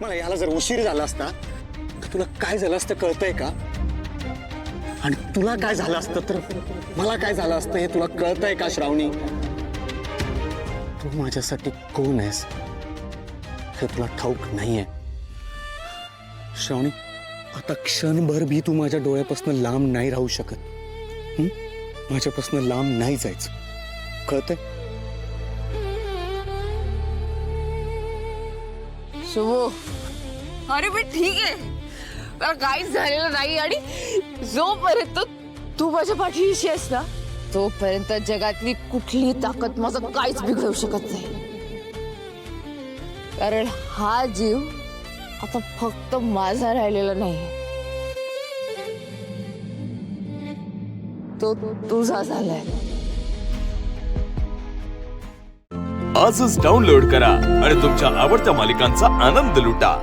मला याला जर उशीर झाला असता तर तुला काय झालं असतं कळतंय का? आणि तुला काय झालं असतं तर मला काय झालं असतं हे तुला कळतंय का श्रावणी? तू माझ्यासाठी कोण आहेस हे तुला ठाऊक नाहीये श्रावणी. आता क्षणभर भी तू माझ्या डोळ्यापासून लांब नाही राहू शकत. माझ्यापासून लांब नाही जायचं, कळतंय? शुभो, अरे पण ठीक आहे, मला काहीच झालेलं नाही आणि जोपर्यंत तू माझ्या पाठीशी आहेस ना तोपर्यंत जगातली कुठली ताकद माझं काहीच बिघडवू शकत नाही. कारण हा जीव आता फक्त माझा राहिलेला नाही, तो तुझा झालाय. आजच डाउनलोड करा आणि तुमच्या आवडत्या मालिकांचा आनंद लुटा.